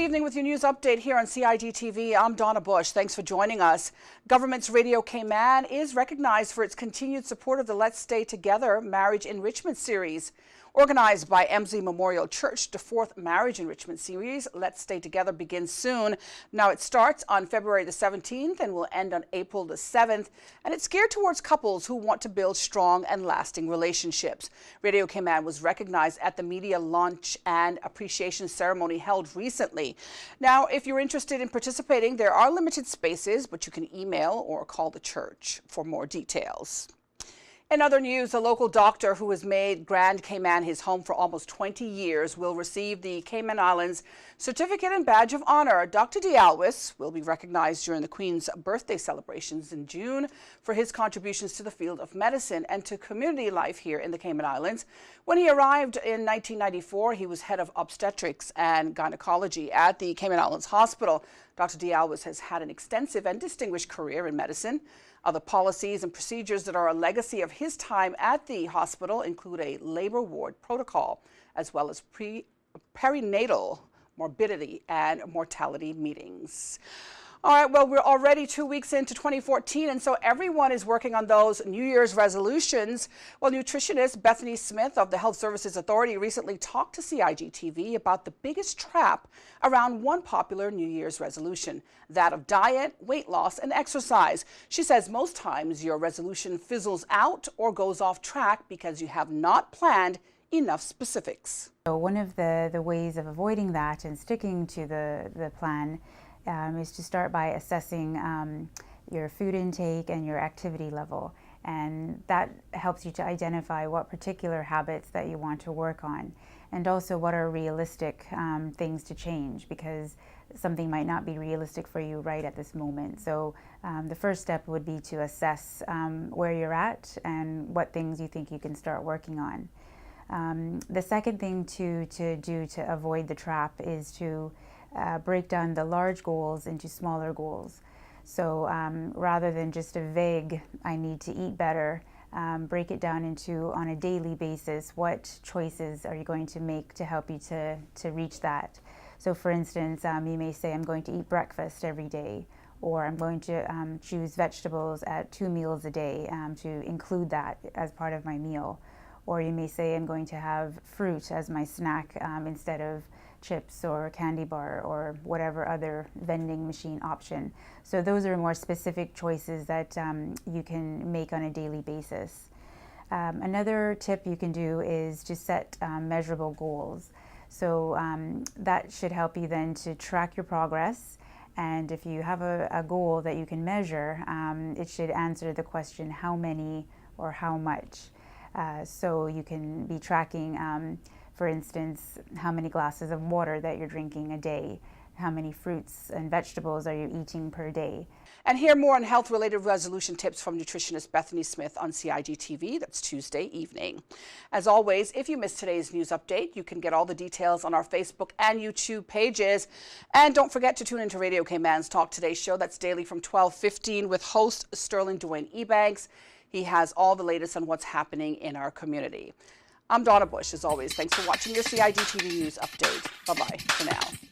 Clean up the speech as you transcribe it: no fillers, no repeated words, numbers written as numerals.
evening with your news update here on CIGTV. I'm Donna Bush. Thanks for joining us. Government's Radio Cayman is recognized for its continued support of the Let's Stay Together Marriage Enrichment Series. Organized by Emsley Memorial Church, the fourth Marriage Enrichment Series, Let's Stay Together, begins soon. Now, it starts on February the 17th and will end on April the 7th, and it's geared towards couples who want to build strong and lasting relationships. Radio Cayman was recognized at the media launch and appreciation ceremony held recently. Now, if you're interested in participating, there are limited spaces, but you can email or call the church for more details. In other news, a local doctor who has made Grand Cayman his home for almost 20 years will receive the Cayman Islands Certificate and Badge of Honor. Dr. D'Alwis will be recognized during the Queen's birthday celebrations in June for his contributions to the field of medicine and to community life here in the Cayman Islands. When he arrived in 1994, he was head of obstetrics and gynecology at the Cayman Islands Hospital. Dr. D'Alwis has had an extensive and distinguished career in medicine. Other policies and procedures that are a legacy of his time at the hospital include a labor ward protocol, as well as perinatal morbidity and mortality meetings. All right, well, we're already 2 weeks into 2014, and so everyone is working on those New Year's resolutions. Well, nutritionist Bethany Smith of the Health Services Authority recently talked to CIGTV about the biggest trap around one popular New Year's resolution, that of diet, weight loss, and exercise. She says most times your resolution fizzles out or goes off track because you have not planned enough specifics. So one of the ways of avoiding that and sticking to the plan is to start by assessing your food intake and your activity level, and that helps you to identify what particular habits that you want to work on, and also what are realistic things to change, because something might not be realistic for you right at this moment. So the first step would be to assess where you're at and what things you think you can start working on. The second thing to do to avoid the trap is to break down the large goals into smaller goals. So rather than just a vague, I need to eat better, break it down into, on a daily basis, what choices are you going to make to help you to reach that. So for instance, you may say, I'm going to eat breakfast every day, or I'm going to choose vegetables at 2 meals a day to include that as part of my meal. Or you may say, I'm going to have fruit as my snack instead of chips or candy bar or whatever other vending machine option. So those are more specific choices that you can make on a daily basis. Another tip you can do is to set measurable goals. So that should help you then to track your progress. And if you have a goal that you can measure, it should answer the question, how many or how much? So you can be tracking, for instance, how many glasses of water that you're drinking a day, how many fruits and vegetables are you eating per day. And hear more on health-related resolution tips from nutritionist Bethany Smith on CIGTV. That's Tuesday evening. As always, if you missed today's news update, you can get all the details on our Facebook and YouTube pages. And don't forget to tune into Radio Cayman's Talk Today show. That's daily from 12:15 with host Sterling Dwayne Ebanks. He has all the latest on what's happening in our community. I'm Donna Bush, as always. Thanks for watching your CIGTV News Update. Bye-bye for now.